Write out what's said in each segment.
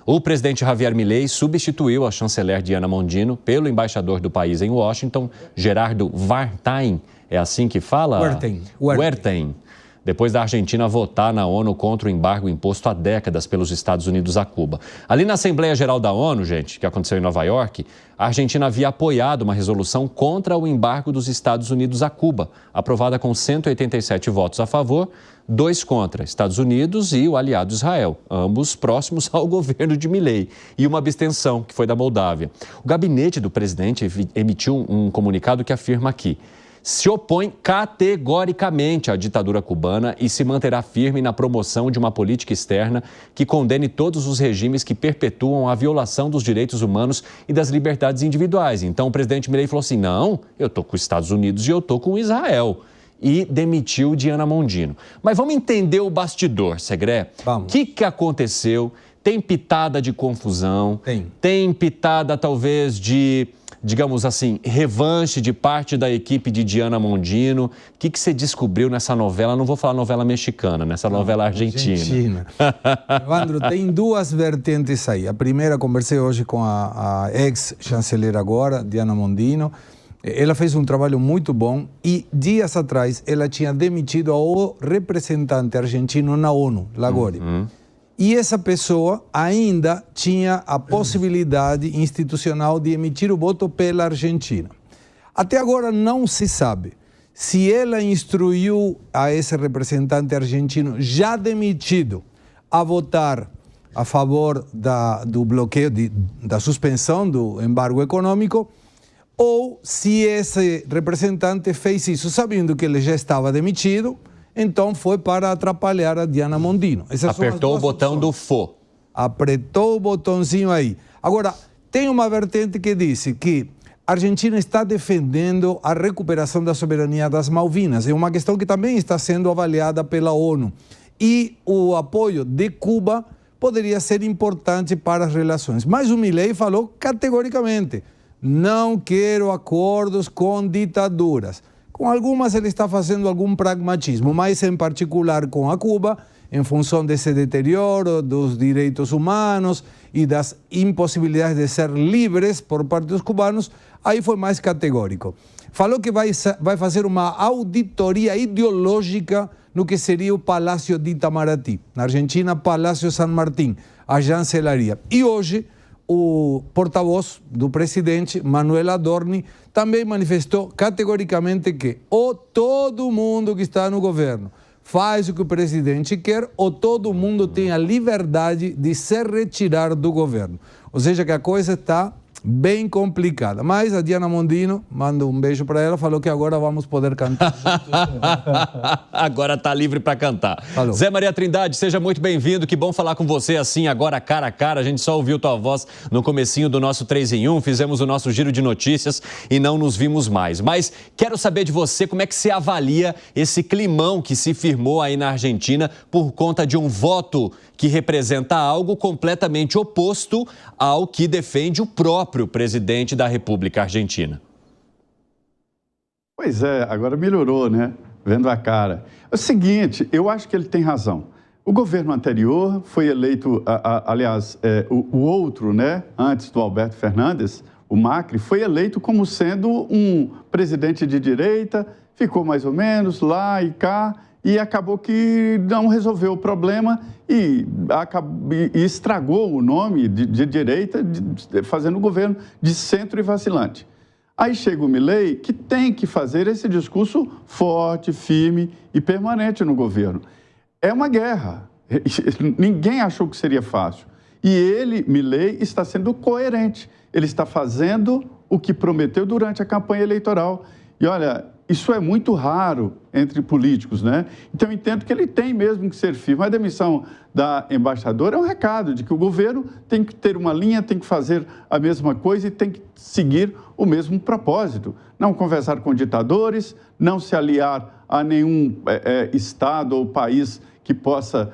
O presidente Javier Milei substituiu a chanceler Diana Mondino pelo embaixador do país em Washington, Gerardo Wartheim. É assim que fala? Wertheim. Depois da Argentina votar na ONU contra o embargo imposto há décadas pelos Estados Unidos a Cuba. Ali na Assembleia Geral da ONU, gente, que aconteceu em Nova York, a Argentina havia apoiado uma resolução contra o embargo dos Estados Unidos a Cuba, aprovada com 187 votos a favor, 2 contra, Estados Unidos e o aliado Israel, ambos próximos ao governo de Milei, e uma abstenção, que foi da Moldávia. O gabinete do presidente emitiu um comunicado que afirma que se opõe categoricamente à ditadura cubana e se manterá firme na promoção de uma política externa que condene todos os regimes que perpetuam a violação dos direitos humanos e das liberdades individuais. Então o presidente Milei falou assim, não, eu estou com os Estados Unidos e eu estou com Israel. E demitiu Diana Mondino. Mas vamos entender o bastidor, Segré. O que aconteceu? Tem pitada de confusão? Tem pitada talvez de, digamos assim, revanche de parte da equipe de Diana Mondino. O que você descobriu nessa novela? Não vou falar novela mexicana, nessa novela argentina. Evandro, tem 2 vertentes aí. A primeira, conversei hoje com a ex-chanceler agora, Diana Mondino. Ela fez um trabalho muito bom e dias atrás ela tinha demitido o representante argentino na ONU, Lagori. E essa pessoa ainda tinha a possibilidade institucional de emitir o voto pela Argentina. Até agora não se sabe se ela instruiu a esse representante argentino já demitido a votar a favor do bloqueio, da suspensão do embargo econômico, ou se esse representante fez isso sabendo que ele já estava demitido, então foi para atrapalhar a Diana Mondino. Apertou o botão do fo. Apertou o botãozinho aí. Agora, tem uma vertente que disse que a Argentina está defendendo a recuperação da soberania das Malvinas. É uma questão que também está sendo avaliada pela ONU. E o apoio de Cuba poderia ser importante para as relações. Mas o Milei falou categoricamente, não quero acordos com ditaduras. Com algumas ele está fazendo algum pragmatismo, mas em particular com a Cuba, em função desse deterioro dos direitos humanos e das impossibilidades de ser livres por parte dos cubanos, aí foi mais categórico. Falou que vai fazer uma auditoria ideológica no que seria o Palácio de Itamaraty. Na Argentina, Palácio San Martín, a chancelaria. E hoje, o porta-voz do presidente, Manuel Adorni, também manifestou categoricamente que ou todo mundo que está no governo faz o que o presidente quer, ou todo mundo tem a liberdade de se retirar do governo. Ou seja, que a coisa está bem complicada. Mas a Diana Mondino, mando um beijo para ela, falou que agora vamos poder cantar juntos. Agora está livre para cantar. Falou. Zé Maria Trindade, seja muito bem-vindo. Que bom falar com você assim, agora cara a cara. A gente só ouviu tua voz no comecinho do nosso 3 em 1, fizemos o nosso giro de notícias e não nos vimos mais. Mas quero saber de você como é que você avalia esse climão que se firmou aí na Argentina por conta de um voto que representa algo completamente oposto ao que defende o próprio presidente da República Argentina. Pois é, agora melhorou, né? Vendo a cara. É o seguinte, eu acho que ele tem razão. O governo anterior foi eleito, aliás, o outro, né? Antes do Alberto Fernandes, o Macri, foi eleito como sendo um presidente de direita, ficou mais ou menos lá e cá, e acabou que não resolveu o problema e estragou o nome de direita, fazendo o governo de centro e vacilante. Aí chega o Milei, que tem que fazer esse discurso forte, firme e permanente no governo. É uma guerra. Ninguém achou que seria fácil. E ele, Milei, está sendo coerente. Ele está fazendo o que prometeu durante a campanha eleitoral. E olha, isso é muito raro entre políticos, né? Então, eu entendo que ele tem mesmo que ser firme. A demissão da embaixadora é um recado de que o governo tem que ter uma linha, tem que fazer a mesma coisa e tem que seguir o mesmo propósito. Não conversar com ditadores, não se aliar a nenhum Estado ou país que possa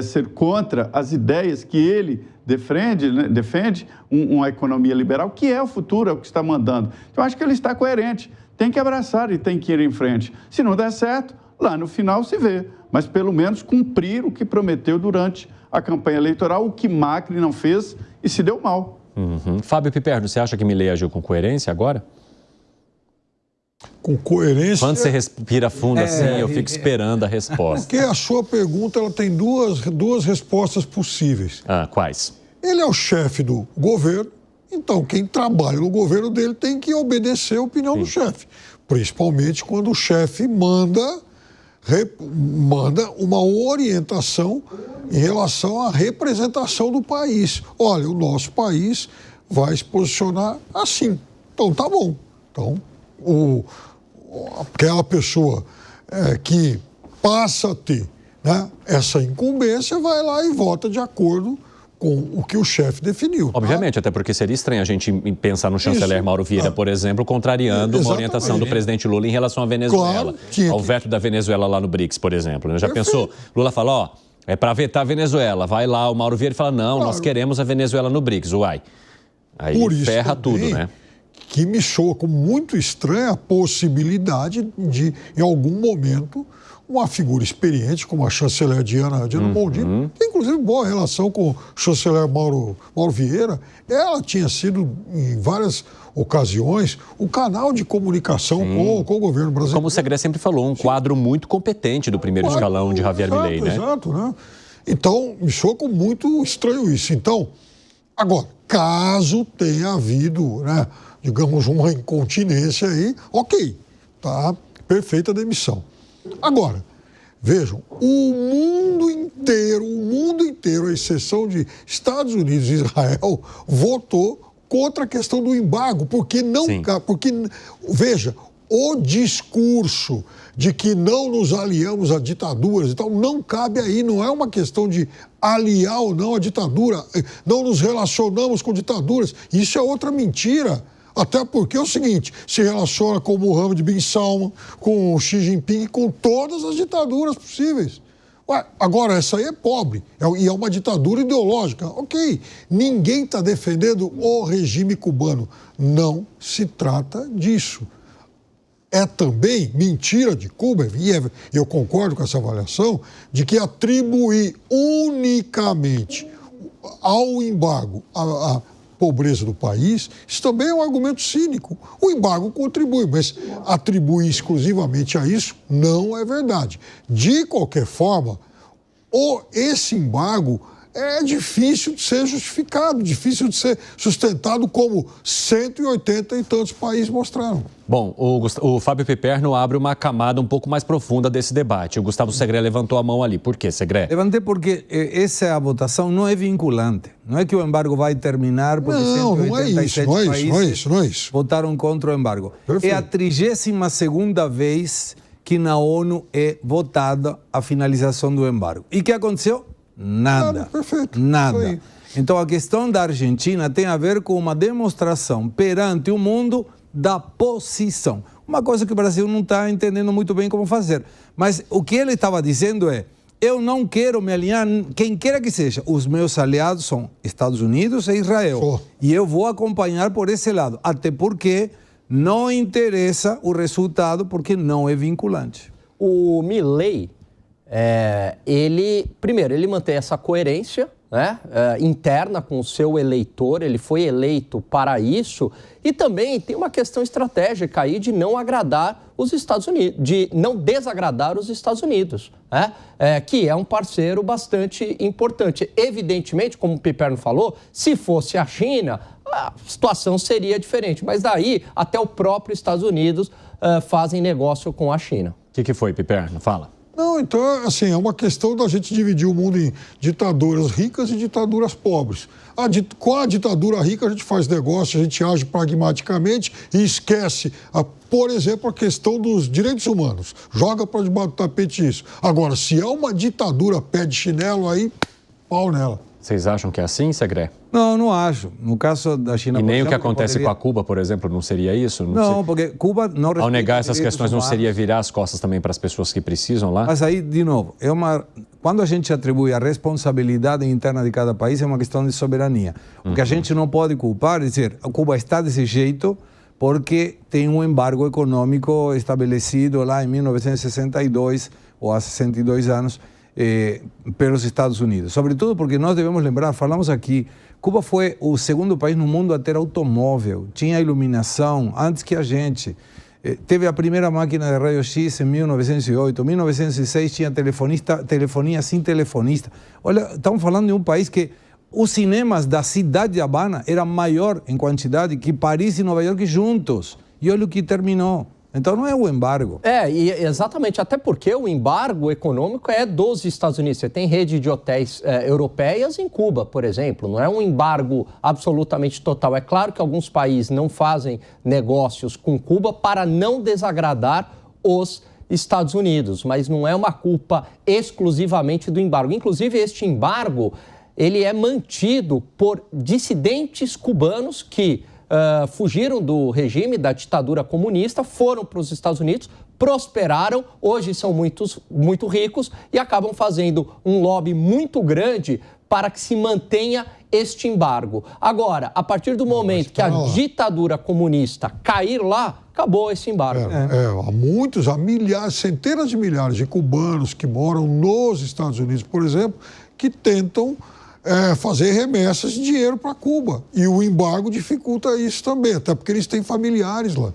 ser contra as ideias que ele defende, né? Defende uma economia liberal, que é o futuro, é o que está mandando. Então, eu acho que ele está coerente. Tem que abraçar e tem que ir em frente. Se não der certo, lá no final se vê. Mas pelo menos cumprir o que prometeu durante a campanha eleitoral, o que Macri não fez e se deu mal. Fábio Piperno, você acha que Milei agiu com coerência agora? Com coerência... Quando você respira fundo assim, eu fico esperando a resposta. Porque a sua pergunta ela tem duas respostas possíveis. Quais? Ele é o chefe do governo, então quem trabalha no governo dele tem que obedecer a opinião do chefe. Principalmente quando o chefe manda uma orientação em relação à representação do país. Olha, o nosso país vai se posicionar assim. Então, tá bom. Então, aquela pessoa que passa a ter, né, essa incumbência vai lá e vota de acordo com o que o chefe definiu. Obviamente, até porque seria estranho a gente pensar no chanceler Mauro Vieira, por exemplo, contrariando uma orientação do presidente Lula em relação à Venezuela, ao veto da Venezuela lá no BRICS, por exemplo. Já pensou? Lula fala, é para vetar a Venezuela. Vai lá o Mauro Vieira e fala, não, nós queremos a Venezuela no BRICS. Uai, aí ferra tudo, né? Que me soa como muito estranha a possibilidade de, em algum momento, uma figura experiente como a chanceler Diana Mondino, que inclusive boa relação com o chanceler Mauro Vieira, ela tinha sido, em várias ocasiões, o canal de comunicação com o governo brasileiro. Como o Segré sempre falou, um quadro muito competente do primeiro escalão de Javier Milei, né? Exato, né? Então, me soa como muito estranho isso. Então, agora, caso tenha havido, né, digamos, uma incontinência aí, ok, tá perfeita a demissão. Agora, vejam, o mundo inteiro, à exceção de Estados Unidos e Israel, votou contra a questão do embargo, porque veja, o discurso de que não nos aliamos a ditaduras e tal, não cabe aí, não é uma questão de aliar ou não a ditadura, não nos relacionamos com ditaduras, isso é outra mentira. Até porque é o seguinte, se relaciona com o Mohammed bin Salman, com o Xi Jinping, com todas as ditaduras possíveis. Agora, essa aí é pobre, e é uma ditadura ideológica. Ok, ninguém está defendendo o regime cubano. Não se trata disso. É também mentira de Cuba, e eu concordo com essa avaliação, de que atribuir unicamente ao embargo a pobreza do país, isso também é um argumento cínico. O embargo contribui, mas atribuir exclusivamente a isso não é verdade. De qualquer forma, esse embargo é difícil de ser justificado, difícil de ser sustentado, como 180 e tantos países mostraram. Bom, o Fábio Piperno abre uma camada um pouco mais profunda desse debate. O Gustavo Segré levantou a mão ali. Por quê, Segré? Levantei porque essa votação não é vinculante. Não é que o embargo vai terminar porque 187 países votaram contra o embargo. Perfeito. É a 32ª vez que na ONU é votada a finalização do embargo. E o que aconteceu? Nada. Perfeito. Nada. Então a questão da Argentina tem a ver com uma demonstração perante o mundo da posição. Uma coisa que o Brasil não está entendendo muito bem como fazer. Mas o que ele estava dizendo é, eu não quero me alinhar, quem quer que seja. Os meus aliados são Estados Unidos e Israel. E eu vou acompanhar por esse lado. Até porque não interessa o resultado, porque não é vinculante. O Milei, ele mantém essa coerência, né, interna com o seu eleitor, ele foi eleito para isso, e também tem uma questão estratégica aí de não agradar os Estados Unidos, de não desagradar os Estados Unidos, né, que é um parceiro bastante importante. Evidentemente, como o Piperno falou, se fosse a China, a situação seria diferente, mas daí até o próprio Estados Unidos fazem negócio com a China. O que foi, Piperno? Fala. Não, então, assim, é uma questão da gente dividir o mundo em ditaduras ricas e ditaduras pobres. Com a ditadura rica a gente faz negócio, a gente age pragmaticamente e esquece, por exemplo, a questão dos direitos humanos. Joga para debaixo do tapete isso. Agora, se é uma ditadura pé de chinelo, aí pau nela. Vocês acham que é assim, Segré? Não, não acho. No caso da China... E nem o que acontece com a Cuba, por exemplo, não seria isso? Não, porque Cuba não respeita... Ao negar essas questões, não seria virar as costas também para as pessoas que precisam lá? Mas aí, de novo, quando a gente atribui a responsabilidade interna de cada país, é uma questão de soberania. O que a gente não pode culpar é dizer, Cuba está desse jeito porque tem um embargo econômico estabelecido lá em 1962, ou há 62 anos, pelos Estados Unidos. Sobretudo porque nós devemos lembrar, falamos aqui, Cuba foi o segundo país no mundo a ter automóvel, tinha iluminação antes que a gente. Teve a primeira máquina de raio-x em 1908, em 1906 tinha telefonia sem telefonista. Olha, estamos falando de um país que os cinemas da cidade de Havana eram maior em quantidade que Paris e Nova York juntos. E olha o que terminou. Então não é o embargo. E exatamente, até porque o embargo econômico é dos Estados Unidos. Você tem rede de hotéis europeias em Cuba, por exemplo. Não é um embargo absolutamente total. É claro que alguns países não fazem negócios com Cuba para não desagradar os Estados Unidos, mas não é uma culpa exclusivamente do embargo. Inclusive, este embargo, ele é mantido por dissidentes cubanos que fugiram do regime, da ditadura comunista, foram para os Estados Unidos, prosperaram, hoje são muito ricos e acabam fazendo um lobby muito grande para que se mantenha este embargo. Agora, a partir do momento que a ditadura comunista cair lá, acabou esse embargo. Há milhares, centenas de milhares de cubanos que moram nos Estados Unidos, por exemplo, que tentam fazer remessas de dinheiro para Cuba. E o embargo dificulta isso também, até porque eles têm familiares lá.